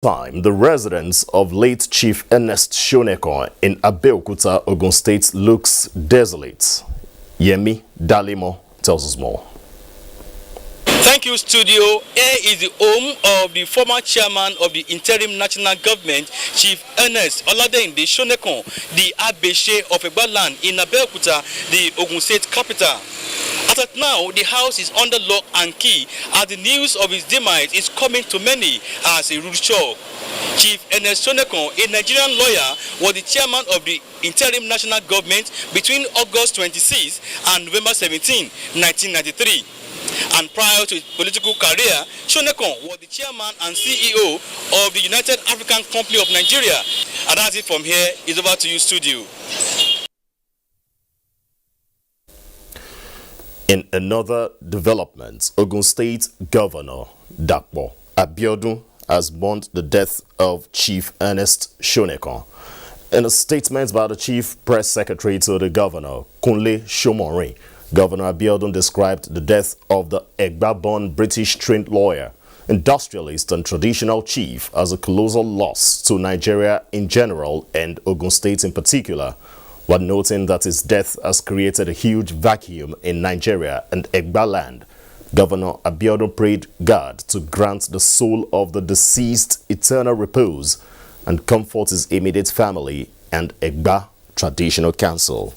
time, the residence of late Chief Ernest Shonekan in Abuja, Ogun State looks desolate. Yemi Dalimo tells us more. Thank you, studio. Here is the home of the former chairman of the interim national government, Chief Ernest Oladeyinde Shonekan, the Abeshe of Egbaland in Abeokuta, the Ogun State capital. As of now, the house is under lock and key as the news of his demise is coming to many as a rude shock. Chief Ernest Shonekan, a Nigerian lawyer, was the chairman of the interim national government between August 26 and November 17, 1993. And prior to his political career, Shonekan was the chairman and CEO of the United African Company of Nigeria. And that's it from here. It's over to you, studio. In another development, Ogun State Governor Diaspora Abiodun has mourned the death of Chief Ernest Shonekan. In a statement by the Chief Press Secretary to the Governor, Kunle Shomorin, Governor Abiodun described the death of the Egba-born British-trained lawyer, industrialist and traditional chief as a colossal loss to Nigeria in general and Ogun State in particular, while noting that his death has created a huge vacuum in Nigeria and Egba land. Governor Abiodun prayed God to grant the soul of the deceased eternal repose and comfort his immediate family and Egba Traditional Council.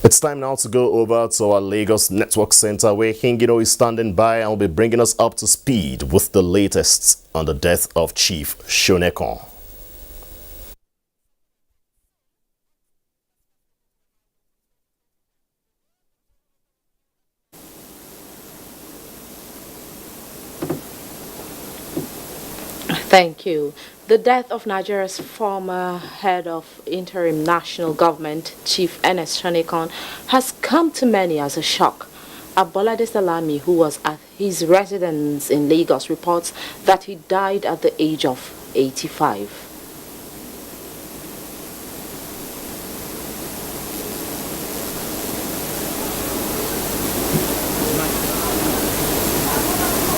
It's time now to go over to our Lagos Network Center where Hingino is standing by and will be bringing us up to speed with the latest on the death of Chief Shonekan. Thank you. The death of Nigeria's former head of interim national government, Chief Ernest Shonekan, has come to many as a shock. Abolade Salami, who was at his residence in Lagos, reports that he died at the age of 85.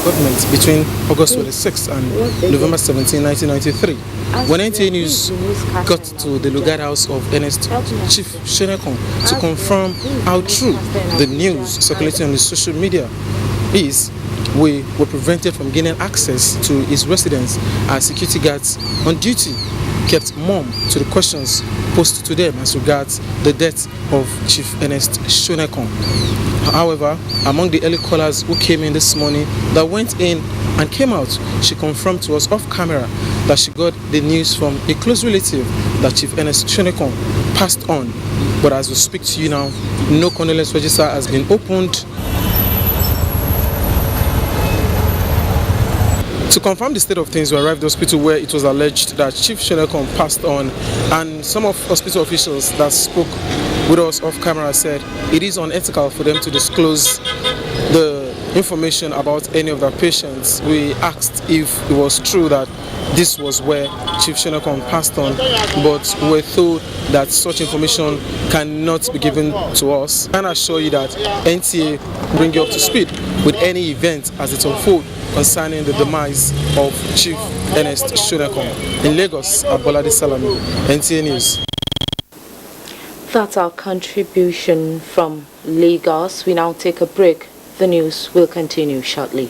Government between August 26 and November 17, 1993. When NTA News got to the Lugard house of Ernest Chief Shonekan to confirm how true the news circulating on the social media is, we were prevented from gaining access to his residence as security guards on duty kept mum to the questions posed to them as regards the death of Chief Ernest Shonekan. However, among the early callers who came in this morning that went in and came out, she confirmed to us off camera that she got the news from a close relative that Chief Ernest Shonekan passed on. But as we speak to you now, no condolence register has been opened. To confirm the state of things, we arrived at the hospital where it was alleged that Chief Shonekan passed on, and some of hospital officials that spoke with us off camera said it is unethical for them to disclose the information about any of their patients. We asked if it was true that this was where Chief Shonekan passed on, but we were told that such information cannot be given to us. And I assure you that NTA will bring you up to speed with any event as it unfolds concerning the demise of Chief Ernest Shonekan. In Lagos, Abolade Salami, NTA News. That's our contribution from Lagos. We now take a break. The news will continue shortly.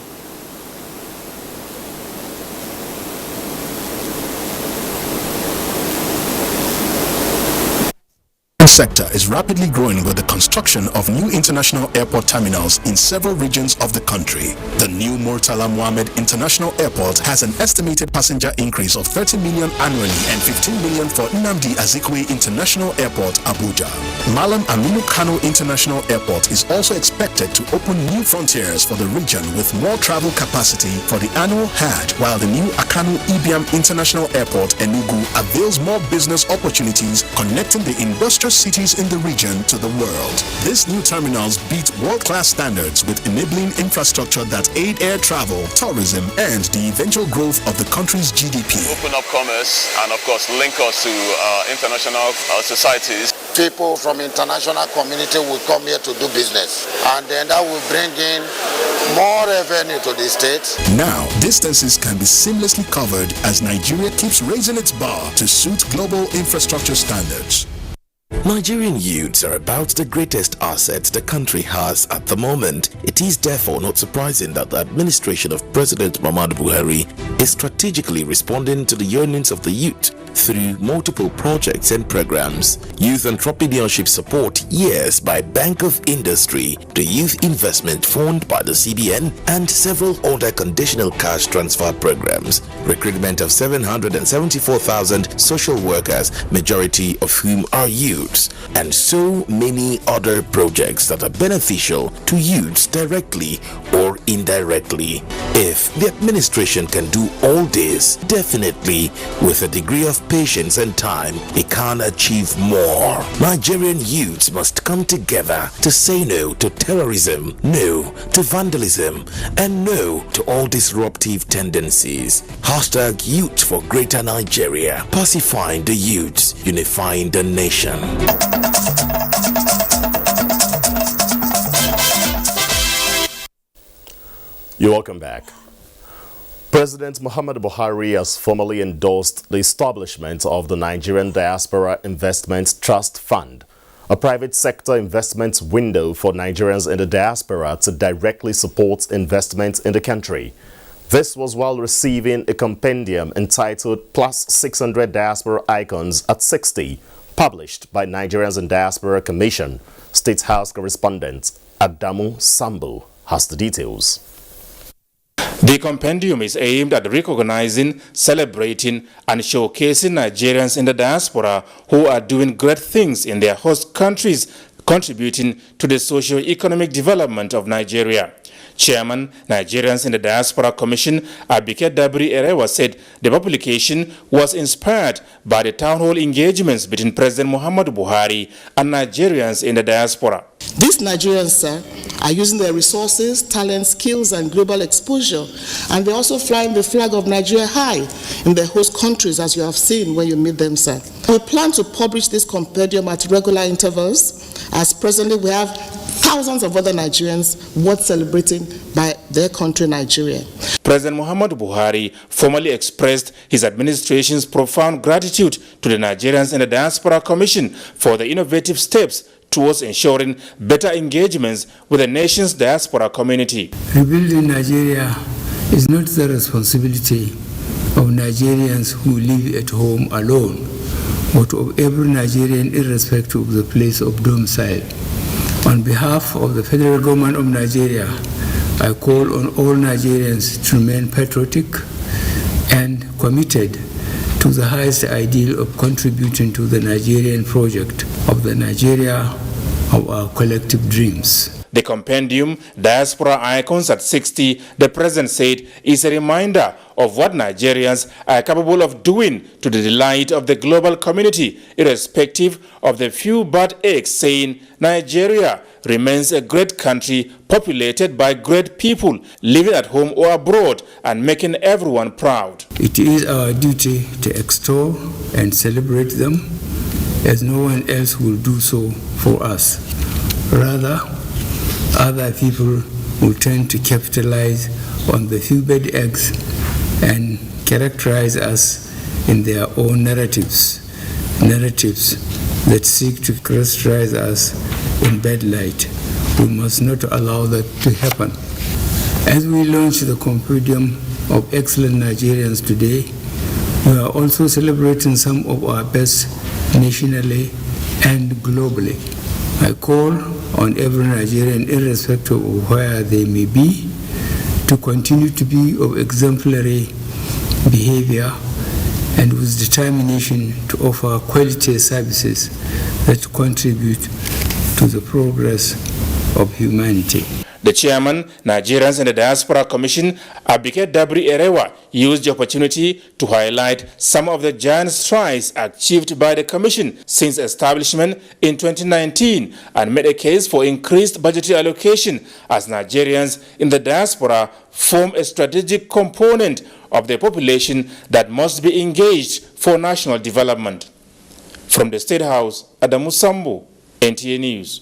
Sector is rapidly growing with the construction of new international airport terminals in several regions of the country. The new Murtala Mohammed International Airport has an estimated passenger increase of 30 million annually and 15 million for Nnamdi Azikiwe International Airport, Abuja. Malam Aminu Kano International Airport is also expected to open new frontiers for the region with more travel capacity for the annual Hajj, while the new Akanu Ibiam International Airport, Enugu, avails more business opportunities connecting the industrial cities in the region to the world. These new terminals beat world-class standards with enabling infrastructure that aid air travel, tourism, and the eventual growth of the country's GDP. Open up commerce and, of course, link us to international societies. People from international community will come here to do business, and then that will bring in more revenue to the state. Now, distances can be seamlessly covered as Nigeria keeps raising its bar to suit global infrastructure standards. Nigerian youths are about the greatest asset the country has at the moment. It is therefore not surprising that the administration of President Muhammadu Buhari is strategically responding to the yearnings of the youth through multiple projects and programs. Youth entrepreneurship support years by Bank of Industry, the Youth Investment Fund by the CBN, and several other conditional cash transfer programs. Recruitment of 774,000 social workers, majority of whom are youths, and so many other projects that are beneficial to youths directly or indirectly. If the administration can do all this, definitely with a degree of patience and time, it can achieve more. Nigerian youths must come together to say no to terrorism, no to vandalism, and no to all disruptive tendencies. Hashtag Youth for Greater Nigeria. Pacifying the youths, unifying the nation. You're welcome back. President Muhammadu Buhari has formally endorsed the establishment of the Nigerian Diaspora Investment Trust Fund, a private sector investment window for Nigerians in the diaspora to directly support investment in the country. This was while receiving a compendium entitled Plus 600 Diaspora Icons at 60, published by Nigerians in Diaspora Commission. State House correspondent Adamu Sambo has the details. The compendium is aimed at recognizing, celebrating, and showcasing Nigerians in the diaspora who are doing great things in their host countries, contributing to the socio-economic development of Nigeria. Chairman, Nigerians in the Diaspora Commission, Abike Dabiri Erewa, said the publication was inspired by the town hall engagements between President Muhammadu Buhari and Nigerians in the diaspora. These Nigerians, sir, are using their resources, talent, skills, and global exposure, and they're also flying the flag of Nigeria high in their host countries, as you have seen when you meet them, sir. We plan to publish this compendium at regular intervals, as presently we have thousands of other Nigerians worth celebrating by their country, Nigeria. President Muhammadu Buhari formally expressed his administration's profound gratitude to the Nigerians in the Diaspora Commission for the innovative steps towards ensuring better engagements with the nation's diaspora community. Rebuilding Nigeria is not the responsibility of Nigerians who live at home alone, but of every Nigerian irrespective of the place of domicile. On behalf of the federal government of Nigeria, I call on all Nigerians to remain patriotic and committed to the highest ideal of contributing to the Nigerian project of the Nigeria of our collective dreams. The compendium, Diaspora Icons at 60, the President said, is a reminder of what Nigerians are capable of doing to the delight of the global community, irrespective of the few bad eggs, saying Nigeria remains a great country populated by great people living at home or abroad and making everyone proud. It is our duty to extol and celebrate them, as no one else will do so for us. Rather, other people will tend to capitalize on the few bad eggs and characterize us in their own narratives that seek to characterize us in bad light. We must not allow that to happen. As we launch the compendium of excellent Nigerians today, we are also celebrating some of our best nationally and globally. I call on every Nigerian, irrespective of where they may be, to continue to be of exemplary behavior and with determination to offer quality services that contribute to the progress of humanity. The chairman, Nigerians in the Diaspora Commission, Abike Dabiri Erewa, used the opportunity to highlight some of the giant strides achieved by the commission since establishment in 2019 and made a case for increased budgetary allocation as Nigerians in the diaspora form a strategic component of the population that must be engaged for national development. From the State House, Adamu Sambo, NTA News.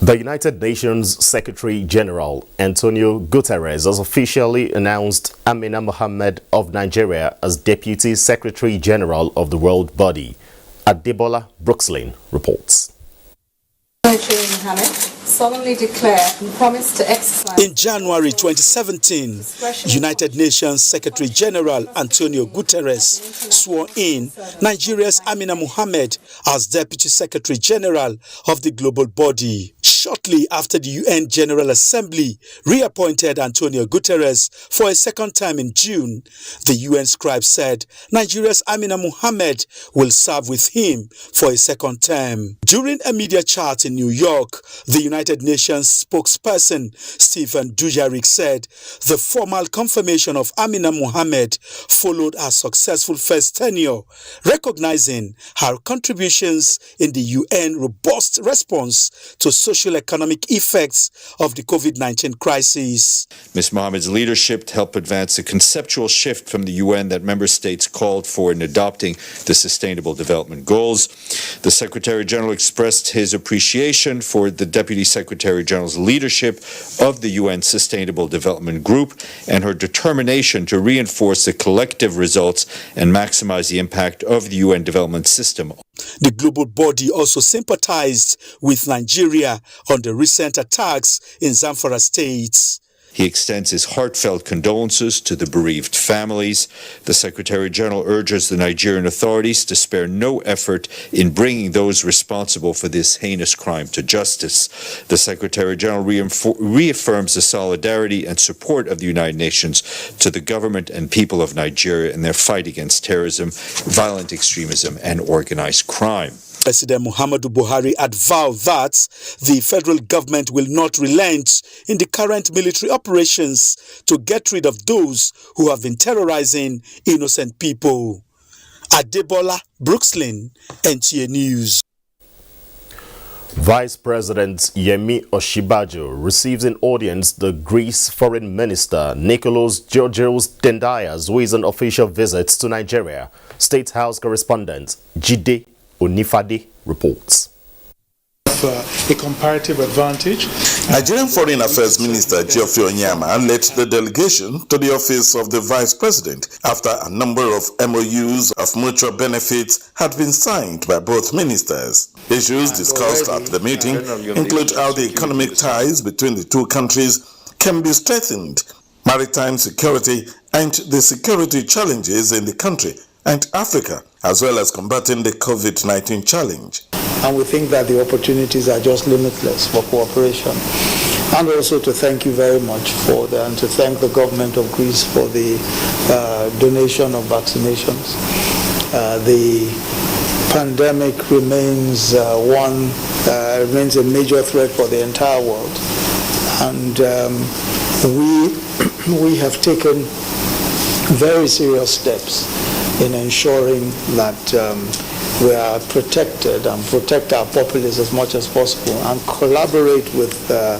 The United Nations Secretary General Antonio Guterres has officially announced Amina Mohammed of Nigeria as Deputy Secretary General of the World Body. Adebola Brookslin reports. Mohammed solemnly declare and promise to exercise. In January 2017, United Nations Secretary General Antonio Guterres swore in Nigeria's Amina Mohammed as Deputy Secretary General of the global body. Shortly after the UN General Assembly reappointed Antonio Guterres for a second time in June, the UN scribe said Nigeria's Amina Mohammed will serve with him for a second term. During a media chat in New York, the United Nations spokesperson Stephen Dujarric said the formal confirmation of Amina Mohammed followed her successful first tenure, recognizing her contributions in the UN robust response to socio-economic effects of the COVID-19 crisis. Ms. Mohammed's leadership helped advance a conceptual shift from the UN that member states called for in adopting the Sustainable Development Goals. The Secretary General expressed his appreciation for the Deputy Secretary General's leadership of the UN Sustainable Development Group and her determination to reinforce the collective results and maximize the impact of the UN development system. The global body also sympathized with Nigeria on the recent attacks in Zamfara State. He extends his heartfelt condolences to the bereaved families. The Secretary General urges the Nigerian authorities to spare no effort in bringing those responsible for this heinous crime to justice. The Secretary General reaffirms the solidarity and support of the United Nations to the government and people of Nigeria in their fight against terrorism, violent extremism, and organized crime. President Muhammadu Buhari had vowed that the federal government will not relent in the current military operations to get rid of those who have been terrorizing innocent people. Adebola Brookslin, NTA News. Vice President Yemi Osinbajo receives in audience the Greece Foreign Minister Nikolaos Georgios Dendias, who is on official visits to Nigeria. State House correspondent Jide Onifade reports. A comparative advantage. Nigerian Foreign Affairs Minister Geoffrey Onyema led the delegation to the office of the Vice President after a number of MOUs of mutual benefits had been signed by both ministers. Issues discussed at the meeting include how the economic ties between the two countries can be strengthened, maritime security, and the security challenges in the country and Africa, as well as combating the COVID-19 challenge. And we think that the opportunities are just limitless for cooperation. And also to thank you very much and to thank the government of Greece for the donation of vaccinations. The pandemic remains remains a major threat for the entire world. And we have taken very serious steps in ensuring that we are protected and protect our populace as much as possible and collaborate with the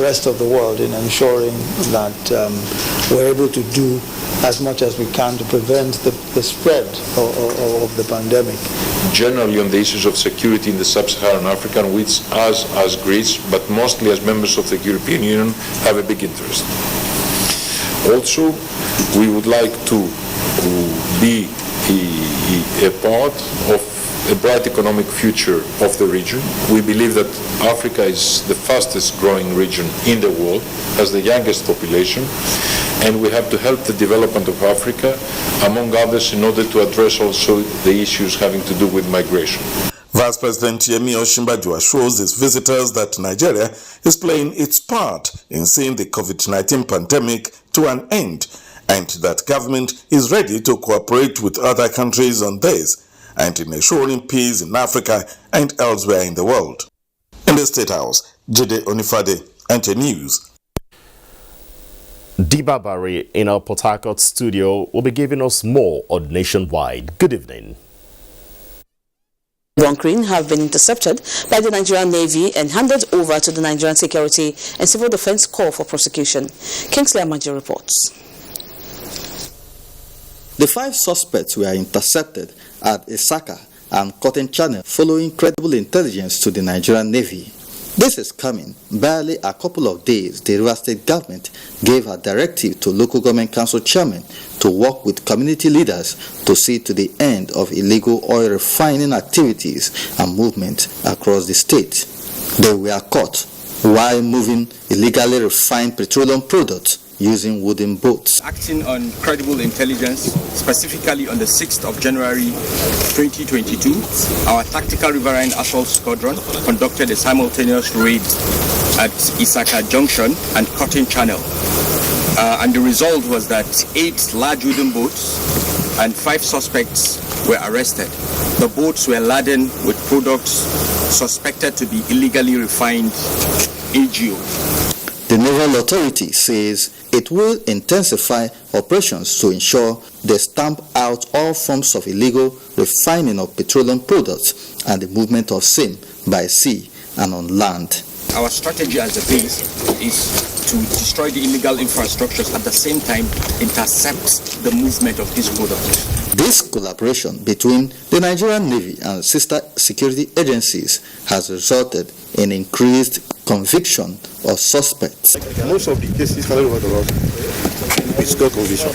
rest of the world in ensuring that we're able to do as much as we can to prevent the spread of the pandemic. Generally on the issues of security in the sub-Saharan Africa, which us as Greece, but mostly as members of the European Union, have a big interest. Also, we would like to be a part of a bright economic future of the region. We believe that Africa is the fastest growing region in the world, has the youngest population, and we have to help the development of Africa, among others, in order to address also the issues having to do with migration. Vice President Yemi Osinbajo assures his visitors that Nigeria is playing its part in seeing the COVID-19 pandemic to an end, and that government is ready to cooperate with other countries on this and in ensuring peace in Africa and elsewhere in the world. In the State House, Jide Onifade, NTA News. Dibabari in our Port Harcourt studio will be giving us more on Nationwide. Good evening. Bunkering have been intercepted by the Nigerian Navy and handed over to the Nigerian Security and Civil Defense Corps for prosecution. Kingsley Amaji reports. The 5 suspects were intercepted at Isaka and Cotton Channel following credible intelligence to the Nigerian Navy. This is coming barely a couple of days the River State government gave a directive to local government council chairmen to work with community leaders to see to the end of illegal oil refining activities and movement across the state. They were caught while moving illegally refined petroleum products using wooden boats. Acting on credible intelligence, specifically on the 6th of January 2022, our Tactical Riverine Assault Squadron conducted a simultaneous raid at Isaka Junction and Cotton Channel. And the result was that 8 large wooden boats and 5 suspects were arrested. The boats were laden with products suspected to be illegally refined AGO. The Naval Authority says it will intensify operations to ensure they stamp out all forms of illegal refining of petroleum products and the movement of same by sea and on land. Our strategy as a base is to destroy the illegal infrastructures, at the same time intercept the movement of these products. This collaboration between the Nigerian Navy and sister security agencies has resulted in increased conviction of suspects. Most of the cases handled over the road is got conviction.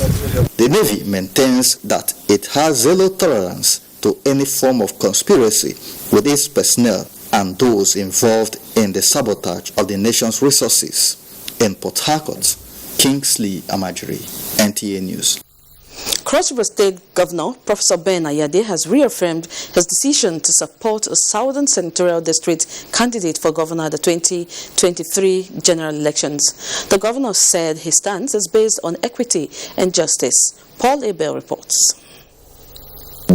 The Navy maintains that it has zero tolerance to any form of conspiracy with its personnel and those involved in the sabotage of the nation's resources. In Port Harcourt, Kingsley Amajiri, NTA News. Cross River State Governor Professor Ben Ayade has reaffirmed his decision to support a Southern Senatorial District candidate for governor at the 2023 general elections. The governor said his stance is based on equity and justice. Paul Abel reports.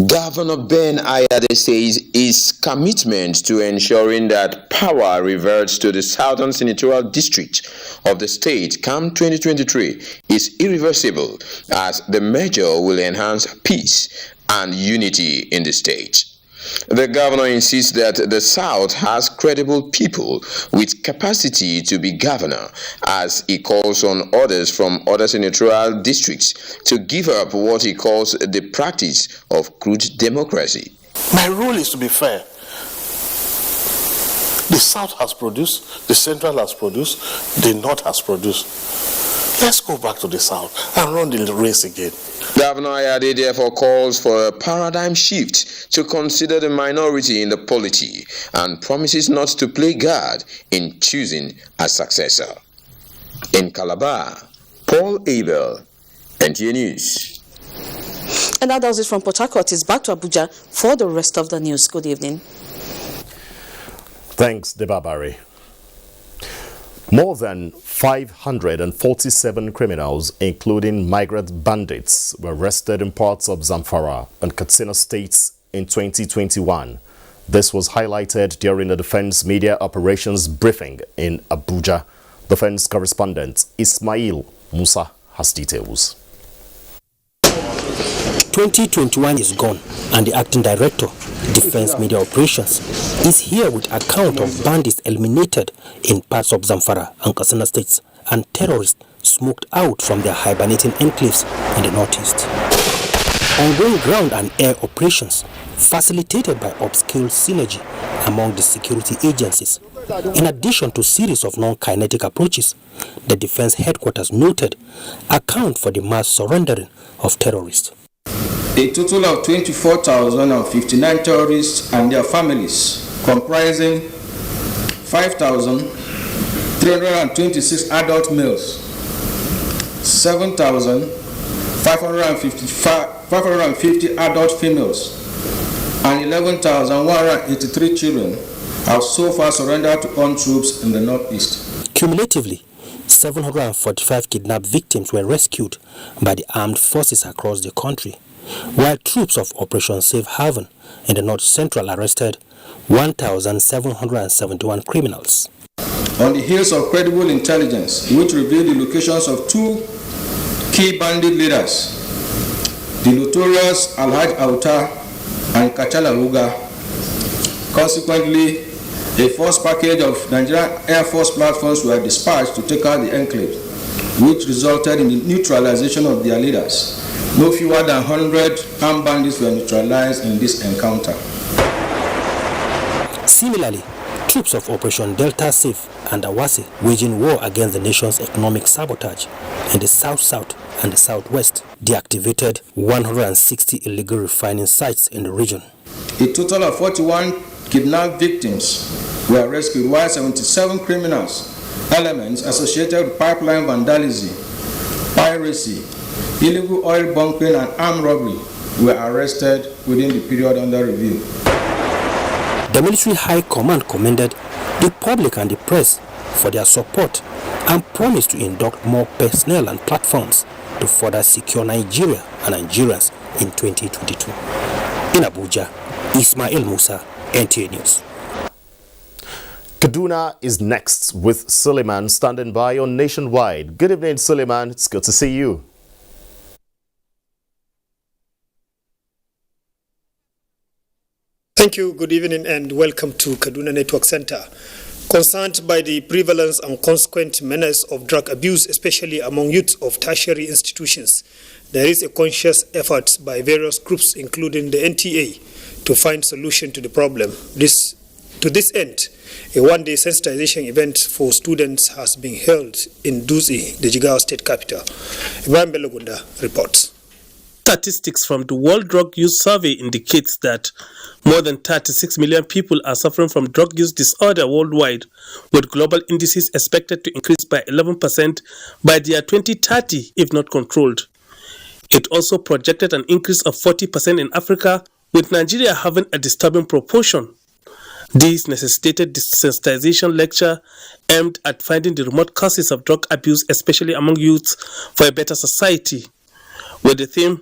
Governor Ben Ayade says his commitment to ensuring that power reverts to the Southern Senatorial District of the state come 2023 is irreversible, as the measure will enhance peace and unity in the state. The governor insists that the South has credible people with capacity to be governor, as he calls on others from other senatorial districts to give up what he calls the practice of crude democracy. My role is to be fair. The South has produced, the Central has produced, the North has produced. Let's go back to the South and run the race again. Governor Ayade therefore calls for a paradigm shift to consider the minority in the polity and promises not to play God in choosing a successor. In Calabar, Paul Abel, NTA News. And that does it from Port Harcourt. Is back to Abuja for the rest of the news. Good evening. Thanks, Debabari. More than 547 criminals, including migrant bandits, were arrested in parts of Zamfara and Katsina states in 2021. This was highlighted during the Defense Media Operations briefing in Abuja. Defense correspondent Ismail Musa has details. 2021 is gone, and the acting director, Defense Media Operations, is here with account of bandits eliminated in parts of Zamfara and Katsina states and terrorists smoked out from their hibernating enclaves in the northeast. Ongoing ground and air operations facilitated by upscale synergy among the security agencies, in addition to series of non-kinetic approaches, the defense headquarters noted, account for the mass surrendering of terrorists. A total of 24,059 terrorists and their families, comprising 5,326 adult males, 7,550 adult females, and 11,183 children have so far surrendered to armed troops in the northeast. Cumulatively, 745 kidnapped victims were rescued by the armed forces across the country, while troops of Operation Safe Haven in the North Central arrested 1,771 criminals. On the heels of credible intelligence, which revealed the locations of 2 key bandit leaders, the notorious Alhaj Auta and Kachala Ruga, consequently, a force package of Nigerian Air Force platforms were dispatched to take out the enclave, which resulted in the neutralization of their leaders. No fewer than 100 armed bandits were neutralized in this encounter. Similarly, troops of Operation Delta Safe and Awase waging war against the nation's economic sabotage in the South-South and the Southwest deactivated 160 illegal refining sites in the region. A total of 41 kidnapped victims were rescued, while 77 criminals elements associated with pipeline vandalism, piracy, illegal oil bunkering and armed robbery were arrested within the period under review. The military high command commended the public and the press for their support and promised to induct more personnel and platforms to further secure Nigeria and Nigerians in 2022. In Abuja, Ismail Musa, NTA News. Kaduna is next with Suleiman standing by on Nationwide. Good evening, Suleiman. It's good to see you. Thank you. Good evening and welcome to Kaduna Network Center. Concerned by the prevalence and consequent menace of drug abuse, especially among youth of tertiary institutions, there is a conscious effort by various groups, including the NTA, to find solution to the problem. To this end, a one-day sensitization event for students has been held in Dutse, the Jigawa state capital. Ibrahim Belogunda reports. Statistics from the World Drug Use Survey indicates that more than 36 million people are suffering from drug use disorder worldwide, with global indices expected to increase by 11% by the year 2030 if not controlled. It also projected an increase of 40% in Africa, with Nigeria having a disturbing proportion. This necessitated the sensitization lecture aimed at finding the remote causes of drug abuse, especially among youths, for a better society. With the theme,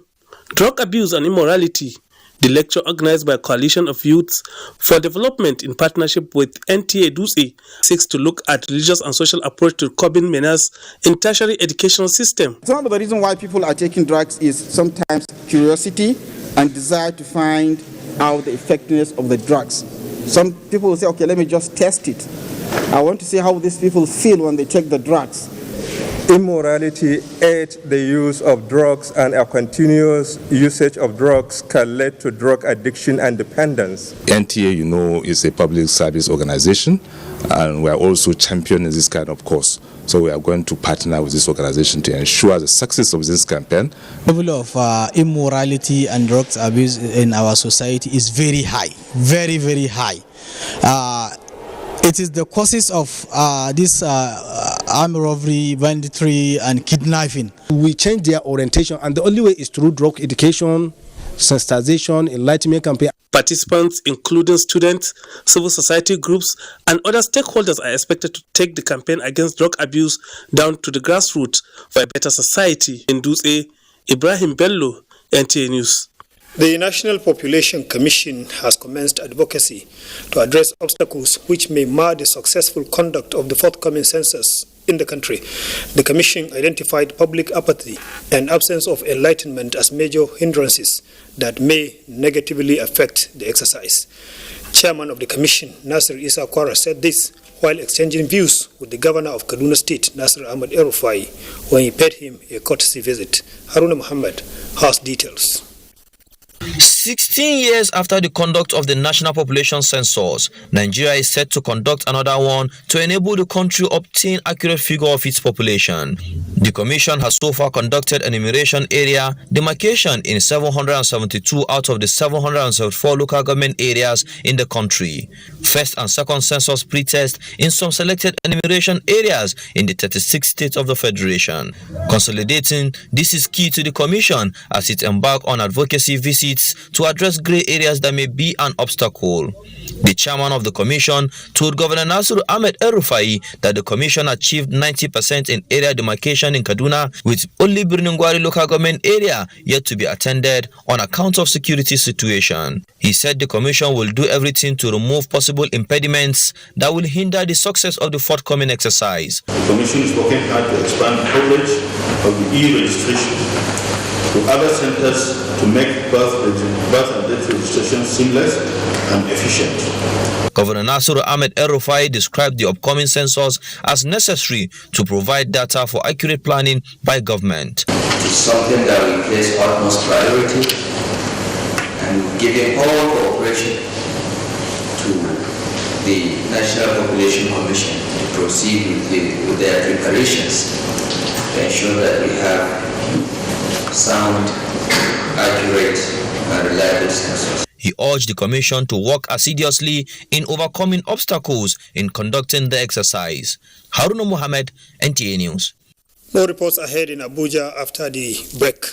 Drug Abuse and Immorality, the lecture organized by a coalition of youths for development in partnership with NTA Dutse seeks to look at religious and social approach to curbing menace in tertiary educational system. Some of the reason why people are taking drugs is sometimes curiosity and desire to find out the effectiveness of the drugs. Some people will say, okay, let me just test it. I want to see how these people feel when they take the drugs. Immorality aids the use of drugs, and a continuous usage of drugs can lead to drug addiction and dependence. NTA, you know, is a public service organization, and we are also championing this kind of cause. So we are going to partner with this organization to ensure the success of this campaign. The level of immorality and drugs abuse in our society is very high, very, very high. It is the causes of this armed robbery, banditry, and kidnapping. We change their orientation, and the only way is through drug education, sensitization, enlightenment campaign. Participants, including students, civil society groups, and other stakeholders, are expected to take the campaign against drug abuse down to the grassroots for a better society. In Dutse, Ibrahim Bello, NTA News. The National Population Commission has commenced advocacy to address obstacles which may mar the successful conduct of the forthcoming census in the country. The Commission identified public apathy and absence of enlightenment as major hindrances that may negatively affect the exercise. Chairman of the Commission, Nasir Isa Kwara, said this while exchanging views with the Governor of Kaduna State, Nasir Ahmed El-Rufai, when he paid him a courtesy visit. Haruna Muhammad has details. 16 years after the conduct of the National Population Census, Nigeria is set to conduct another one to enable the country to obtain accurate figure of its population. The Commission has so far conducted enumeration area demarcation in 772 out of the 774 local government areas in the country. First and second census pretest in some selected enumeration areas in the 36 states of the Federation. Consolidating this is key to the Commission as it embarks on advocacy visits to address grey areas that may be an obstacle. The chairman of the commission told Governor Nasir Ahmed El-Rufai that the commission achieved 90% in area demarcation in Kaduna, with only Birningwari local government area yet to be attended on account of security situation. He said the commission will do everything to remove possible impediments that will hinder the success of the forthcoming exercise. The commission is working hard to expand coverage of the e-registration to other centers to make birth and death registration seamless and efficient. Governor Nasir Ahmed El-Rufai described the upcoming census as necessary to provide data for accurate planning by government. It is something that we place utmost priority and giving all cooperation to the National Population Commission to proceed with their preparations to ensure that we have sound, accurate, and reliable census. He urged the Commission to work assiduously in overcoming obstacles in conducting the exercise. Haruna Mohammed, NTA News. More reports ahead in Abuja after the break.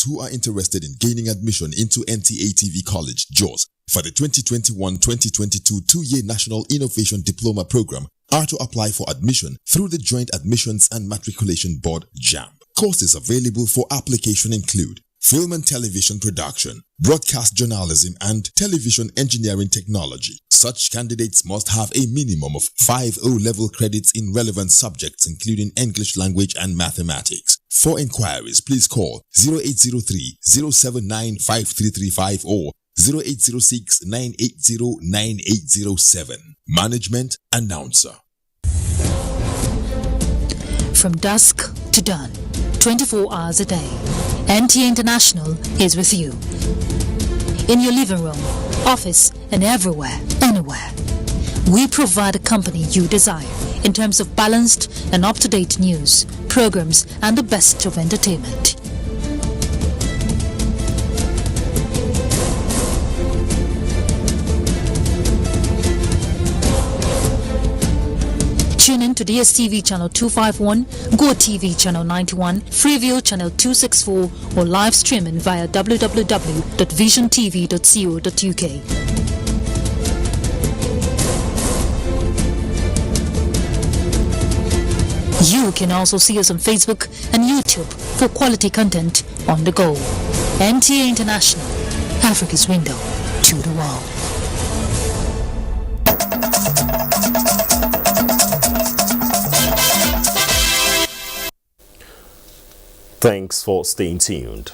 Who are interested in gaining admission into NTA College, JOS, for the 2021-2022 two-year National Innovation Diploma Program are to apply for admission through the Joint Admissions and Matriculation Board, JAMB. Courses available for application include film and television production, broadcast journalism, and television engineering technology. Such candidates must have a minimum of 5 O-level credits in relevant subjects including English language and mathematics. For inquiries, please call 0803-079-5335 or 0806-980-9807. Management Announcer. From dusk to dawn, 24 hours a day, NTA International is with you. In your living room, office, and everywhere, anywhere. We provide the company you desire in terms of balanced and up-to-date news, programs, and the best of entertainment. Tune in to DSTV channel 251, GoTV channel 91, Freeview channel 264, or live streaming via www.visiontv.co.uk. You can also see us on Facebook and YouTube for quality content on the go. NTA International, Africa's window to the world. Thanks for staying tuned.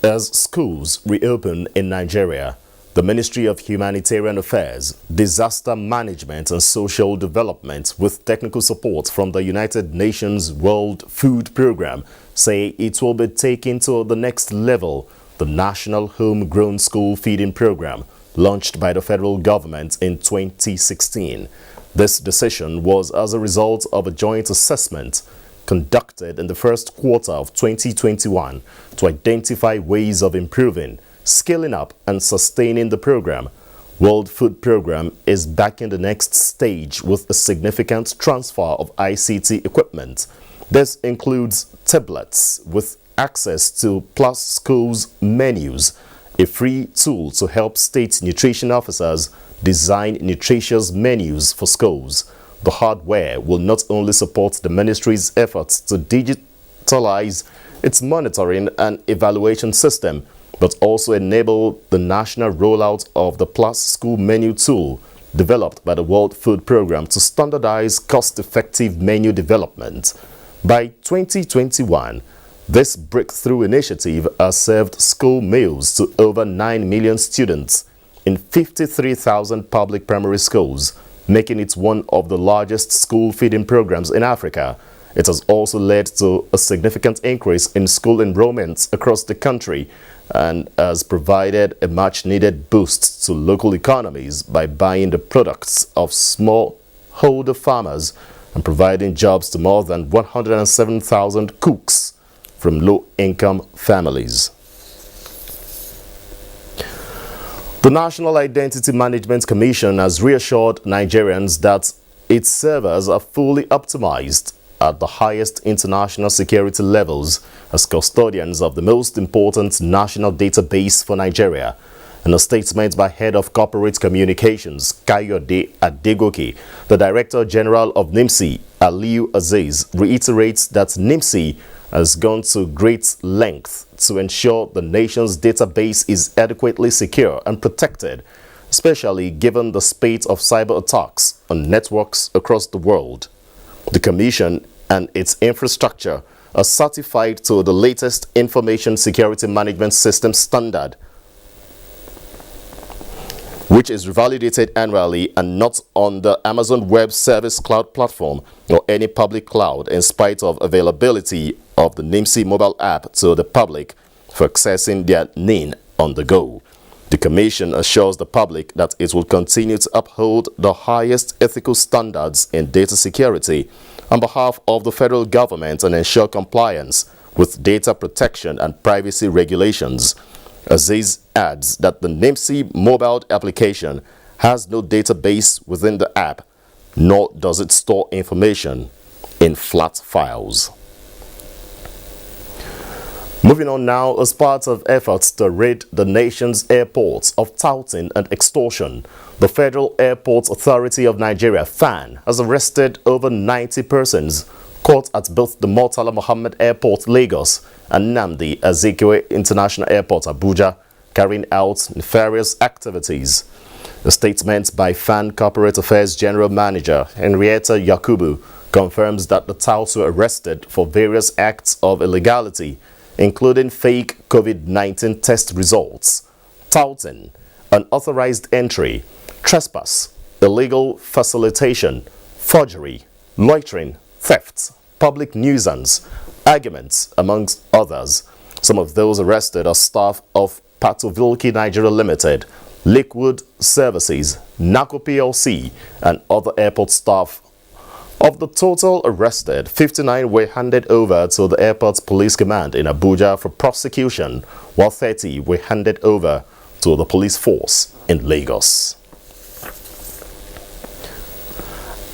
As schools reopen in Nigeria, the Ministry of Humanitarian Affairs, Disaster Management and Social Development, with technical support from the United Nations World Food Programme, say it will be taking to the next level the National Homegrown School Feeding Programme, launched by the federal government in 2016. This decision was as a result of a joint assessment conducted in the first quarter of 2021 to identify ways of improving, scaling up and sustaining the program. World Food Programme is back in the next stage with a significant transfer of ICT equipment. This includes tablets with access to Plus Schools menus, a free tool to help state nutrition officers design nutritious menus for schools. The hardware will not only support the ministry's efforts to digitalize its monitoring and evaluation system, but also enable the national rollout of the Plus School menu tool developed by the World Food Programme to standardize cost-effective menu development. By 2021, this breakthrough initiative has served school meals to over 9 million students in 53,000 public primary schools, making it one of the largest school feeding programs in Africa. It has also led to a significant increase in school enrollments across the country and has provided a much-needed boost to local economies by buying the products of smallholder farmers and providing jobs to more than 107,000 cooks from low-income families. The National Identity Management Commission has reassured Nigerians that its servers are fully optimized at the highest international security levels as custodians of the most important national database for Nigeria. In a statement by Head of Corporate Communications, Kayode Adegoke, the Director General of NIMSI, Aliyu Aziz, reiterates that NIMSI has gone to great length to ensure the nation's database is adequately secure and protected, especially given the spate of cyber attacks on networks across the world. The Commission and its infrastructure are certified to the latest Information Security Management System standard, which is validated annually and not on the Amazon Web Service Cloud platform or any public cloud, in spite of availability of the NIMSI mobile app to the public for accessing their NIN on the go. The Commission assures the public that it will continue to uphold the highest ethical standards in data security on behalf of the federal government and ensure compliance with data protection and privacy regulations. Aziz adds that the NIMC mobile application has no database within the app, nor does it store information in flat files. Moving on now, as part of efforts to rid the nation's airports of touting and extortion, the Federal Airports Authority of Nigeria, FAN, has arrested over 90 persons caught at both the Murtala Mohammed Airport, Lagos, and Nnamdi Azikiwe International Airport, Abuja, carrying out nefarious activities. A statement by FAN Corporate Affairs General Manager Henrietta Yakubu confirms that the touts were arrested for various acts of illegality, including fake COVID-19 test results, touting, unauthorized entry, trespass, illegal facilitation, forgery, loitering, theft, public nuisance, arguments, amongst others. Some of those arrested are staff of Patovilki Nigeria Limited, Liquid Services, NACO PLC, and other airport staff. Of the total arrested, 59 were handed over to the airport's police command in Abuja for prosecution, while 30 were handed over to the police force in Lagos.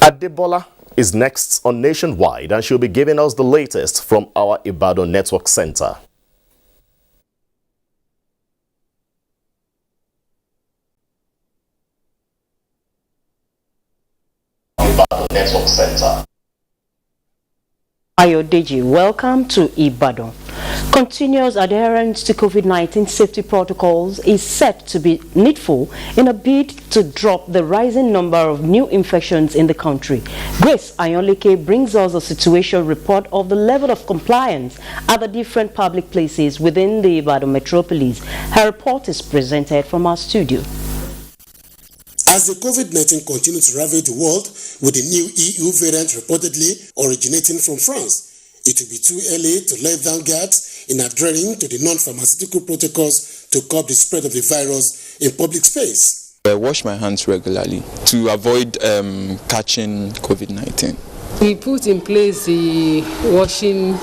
Adebola is next on Nationwide, and she'll be giving us the latest from our Ibadan Network Center. Network Center. Ayodeji, welcome to Ibadan. Continuous adherence to COVID-19 safety protocols is set to be needful in a bid to drop the rising number of new infections in the country. Grace Ayonleke brings us a situation report of the level of compliance at the different public places within the Ibadan metropolis. Her report is presented from our studio. As the COVID-19 continues to ravage the world with the new EU variant reportedly originating from France, it will be too early to let down guards in adhering to the non-pharmaceutical protocols to curb the spread of the virus in public space. I wash my hands regularly to avoid catching COVID-19. We put in place the washing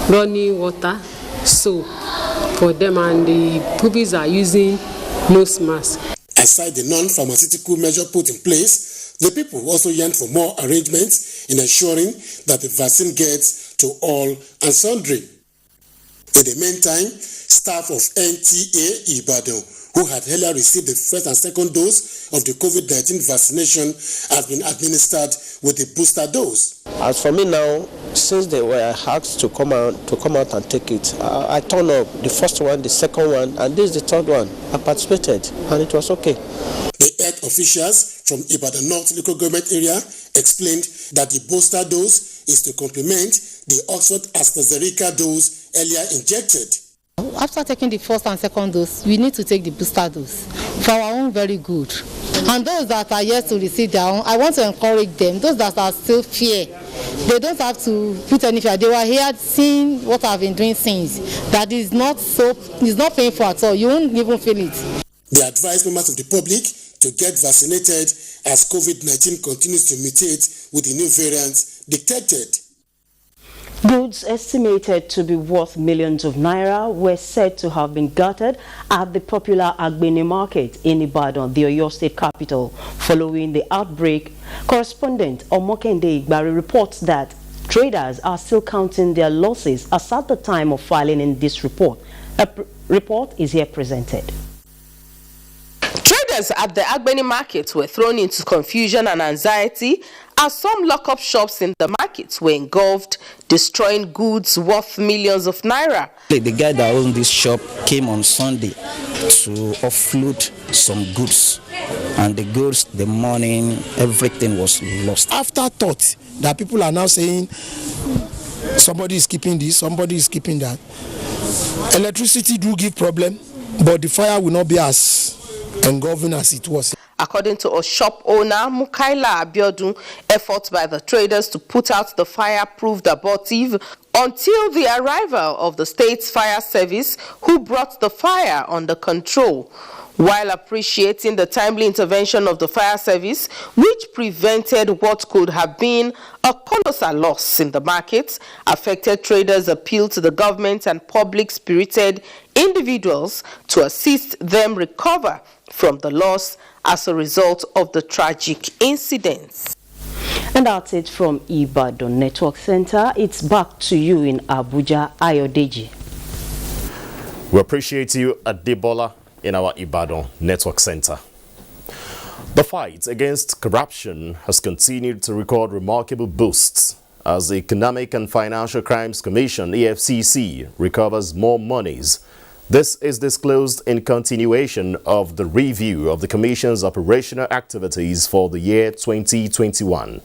running water soap for them, and the pupils are using nose masks. Aside the non-pharmaceutical measure put in place, the people also yearn for more arrangements in ensuring that the vaccine gets to all and sundry. In the meantime, staff of NTA Ibadan, who had earlier received the first and second dose of the COVID-19 vaccination, have been administered with the booster dose. As for me now, since they were asked to come out and take it, I turned up the first one, the second one, and this is the third one. I participated, and it was okay. The health officials from Ibadan North local government area explained that the booster dose is to complement the Oxford AstraZeneca dose earlier injected. After taking the first and second dose, we need to take the booster dose for our own very good. And those that are yet to receive their own, I want to encourage them. Those that are still fear, they don't have to put any fear. They were here seeing what I've been doing since. That is not painful at all. You won't even feel it. They advise members of the public to get vaccinated as COVID-19 continues to mutate with the new variants detected. Goods estimated to be worth millions of naira were said to have been gutted at the popular Agbeni market in Ibadan, the Oyo State capital, following the outbreak. Correspondent Omokende Igbari reports that traders are still counting their losses as at the time of filing in this report. A report is here presented. Traders at the Agbeni market were thrown into confusion and anxiety as some lock-up shops in the market were engulfed, destroying goods worth millions of naira. The guy that owned this shop came on Sunday to offload some goods, and the goods, the money, everything was lost. Afterthought that people are now saying somebody is keeping this, somebody is keeping that. Electricity do give problem, but the fire will not be as engulfing as it was. According to a shop owner, Mukaila Abiodun, efforts by the traders to put out the fire proved abortive until the arrival of the state's fire service, who brought the fire under control. While appreciating the timely intervention of the fire service, which prevented what could have been a colossal loss in the market, affected traders appealed to the government and public-spirited individuals to assist them recover from the loss as a result of the tragic incidents. And that's it from Ibadan Network Center. It's back to you in Abuja, Ayodeji. We appreciate you at Debola in our Ibadan Network Center. The fight against corruption has continued to record remarkable boosts as the Economic and Financial Crimes Commission, EFCC, recovers more monies. This is disclosed in continuation of the review of the Commission's operational activities for the year 2021.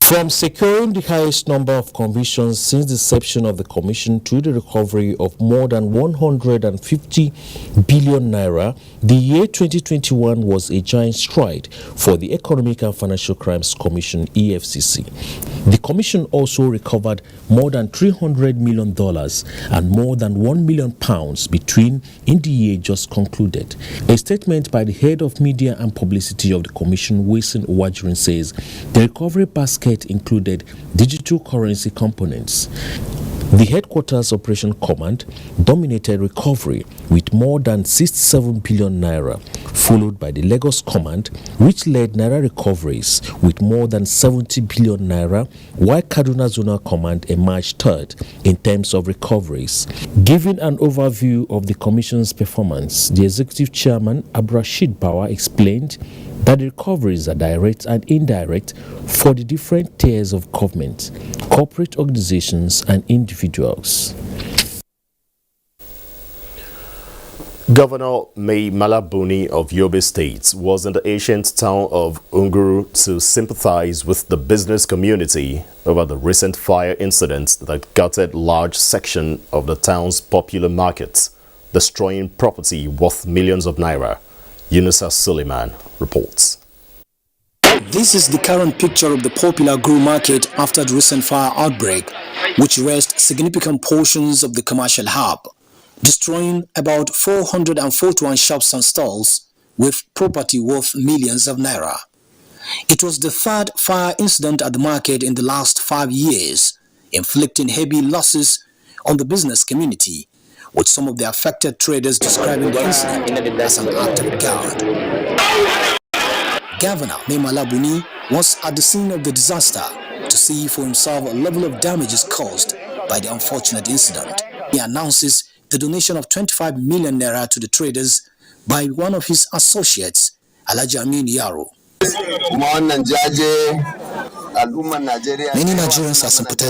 From securing the highest number of convictions since the inception of the Commission to the recovery of more than 150 billion naira, the year 2021 was a giant stride for the Economic and Financial Crimes Commission, EFCC. The Commission also recovered more than $300 million and more than £1 million between in the year just concluded. A statement by the head of media and publicity of the Commission, Wilson Wajirin, says the recovery basket included digital currency components. The headquarters operation command dominated recovery with more than 67 billion naira, followed by the Lagos command, which led naira recoveries with more than 70 billion naira, while Kaduna zonal command emerged third in terms of recoveries. Giving an overview of the commission's performance, the executive chairman Abdurrashid Bawa explained that the recoveries are direct and indirect for the different tiers of government, corporate organizations and individuals. Governor Mai Malabuni of Yobe State was in the ancient town of Unguru to sympathize with the business community over the recent fire incident that gutted large section of the town's popular market, destroying property worth millions of naira. Yunusa Suleiman reports. This is the current picture of the popular Guru market after the recent fire outbreak, which razed significant portions of the commercial hub, destroying about 441 shops and stalls with property worth millions of naira. It was the third fire incident at the market in the last 5 years, inflicting heavy losses on the business community, with some of the affected traders describing the incident as an act of God. Governor Mai Malabuni was at the scene of the disaster to see for himself a level of damages caused by the unfortunate incident. He announces the donation of 25 million naira to the traders by one of his associates, Alhaji Amin Yaro. Many Nigerians are sympathizing